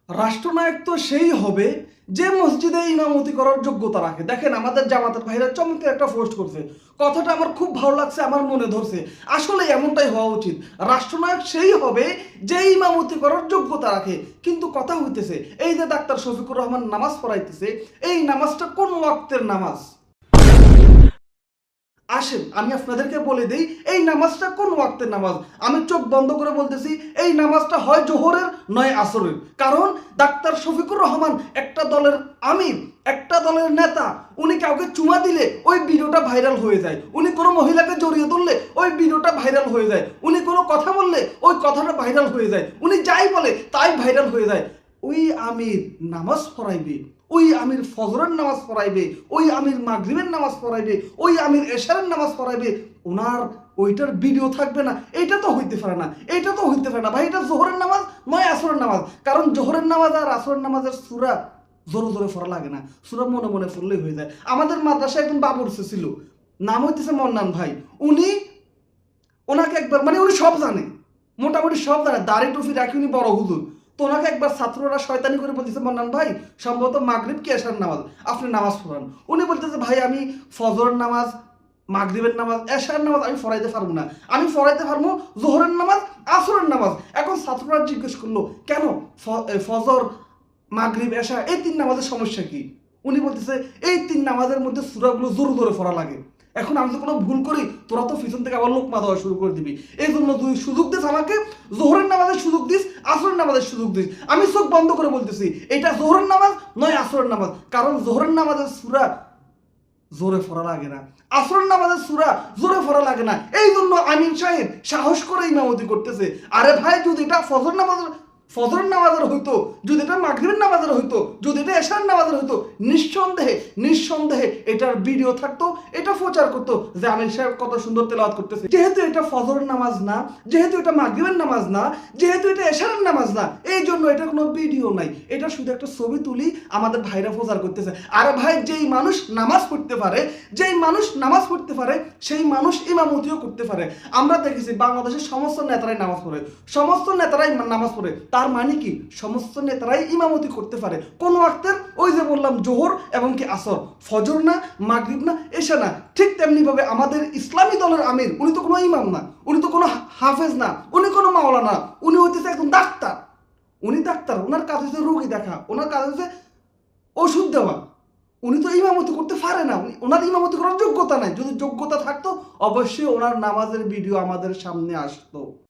রাষ্ট্রনায়ক তো সেই হবে যে মসজিদে ইমামতি করার যোগ্যতা রাখে। দেখেন আমাদের জামাতের ভাইরা চমৎকার একটা পোস্ট করছে, কথাটা আমার খুব ভালো লাগছে, আমার মনে ধরছে। আসলে এমনটাই হওয়া উচিত। রাষ্ট্রনায়ক সেই হবে যে ইমামতি করার যোগ্যতা রাখে। কিন্তু কথা হইতেছে, এই যে ডাক্তার শফিকুর রহমান নামাজ পড়াইতেছে, এই নামাজটা কোন ওয়াক্তের নামাজ? আসেন আমি আপনাদেরকে বলে দিই এই নামাজটা কোন ওয়াক্তের নামাজ। আমি চোখ বন্ধ করে বলতেছি এই নামাজটা হয় জোহরের নয় আসরের। কারণ ডাক্তার শফিকুর রহমান একটা দলের আমির, একটা দলের নেতা। উনি কাউকে চুমা দিলে ওই ভিডিওটা ভাইরাল হয়ে যায়, উনি কোনো মহিলাকে জড়িয়ে ধরলে ওই ভিডিওটা ভাইরাল হয়ে যায়, উনি কোনো কথা বললে ওই কথাটা ভাইরাল হয়ে যায়, উনি যাই বলে তাই ভাইরাল হয়ে যায়। ওই আমির নামাজ পড়াইবে, ওই আমির ফজরের নামাজ পড়াইবে, ওই আমির মাগরিবের নামাজ পড়াইবে, ওই আমির এশারের নামাজ পড়াইবে, ওনার ওইটার ভিডিও থাকবে না? এটা তো হইতে পারে না, এটা তো হইতে পারে না ভাই। এটা জোহরের নামাজ নয় আসরের নামাজ। কারণ জোহরের নামাজ আর আসরের নামাজের সূরা জোরে জোরে পড়া লাগে না, সূরা মনে মনে পড়লেই হয়ে যায়। আমাদের মাদ্রাসায় একজন বাবুর্চি ছিল, নাম হইতেছে মন্নান ভাই। উনি ওনাকে একবার মানে উনি সব জানে, মোটামুটি সব জানে, দাড়ি টুপি রাখি, উনি বড় হুজুর। তো ওনাকে একবার ছাত্ররা শয়তানি করে বলতেছে, মন্নান ভাই সম্ভবত মাগরিব কি এশার নামাজ, আপনি নামাজ পড়ান। উনি বলতেছে ভাই আমি ফজরের নামাজ, মাগরিবের নামাজ, এশার নামাজ আমি পড়াইতে পারবো না, আমি পড়াইতে পারবো জোহরের নামাজ, আসরের নামাজ। এখন ছাত্ররা জিজ্ঞেস করলো কেন ফজর, মাগরিব, এশা এই তিন নামাজের সমস্যা কি? উনি বলতেছে এই তিন নামাজের মধ্যে সূরাগুলো জোরে জোরে পড়া লাগে। এখন আমি তো কোনো ভুল করি, তোরা তো পিছন থেকে আবার লোকমা দেওয়া শুরু করে দিবি। এই জন্য তুই সুযোগ দিস আমাকে, জোহরের নামাজের সুযোগ দিস, আসরের নামাজের সুযোগ দিস। আমি চোখ বন্ধ করে বলতেছি এটা জোহরের নামাজ নয় আসরের নামাজ। কারণ জোহরের নামাজের সূরা জোরে পড়া লাগে না, আসরের নামাজের সূরা জোরে পড়া লাগে না। এই জন্য আমিন সাহেব সাহস করে ইমামতি করতেছে। আরে ভাই যদি এটা ফজরের নামাজের হইতো, যদি এটা মাগরিবের নামাজের হইতো, যদি এটা এশার নামাজের হইতো, নিঃসন্দেহে নিঃসন্দেহে এটার ভিডিও থাকতো, এটা প্রচার করতো যে আমির সাহেব কত সুন্দর তেলাওয়াত করতেছে। যেহেতু এটা ফজরের নামাজ না, যেহেতু এটা মাগরিবের নামাজ না, যেহেতু এটা এশারের নামাজ না, এই জন্য এটা কোনো ভিডিও নাই, এটা শুধু একটা ছবি তুলি আমাদের ভাইরা প্রচার করতেছে। আর ভাই যেই মানুষ নামাজ পড়তে পারে, যেই মানুষ নামাজ পড়তে পারে সেই মানুষ ইমামতিও করতে পারে। আমরা দেখেছি বাংলাদেশের সমস্ত নেতারাই নামাজ পড়ে, সমস্ত নেতারাই নামাজ পড়ে। তার মানে কি সমস্ত নেতারাই ইমামতি করতে পারে কোন ওয়াক্তের? ওই যে বললাম জোহর এবং কি আসর, ফজর না, মাগরিব না, এশা না। ঠিক তেমনি ভাবে আমাদের ইসলামী দলের আমির, উনি তো কোনো ইমাম না, উনি তো কোনো হাফেজ না, উনি কোনো মাওলানা, উনি হইতেছে একজন ডাক্তার। উনি ডাক্তার, ওনার কাজ হচ্ছে রোগী দেখা, ওনার কাজ হচ্ছে ওষুধ দেওয়া। উনি তো ইমামতি করতে পারে না, ওনার ইমামতি করার যোগ্যতা নাই। যদি যোগ্যতা থাকতো অবশ্যই ওনার নামাজের ভিডিও আমাদের সামনে আসতো।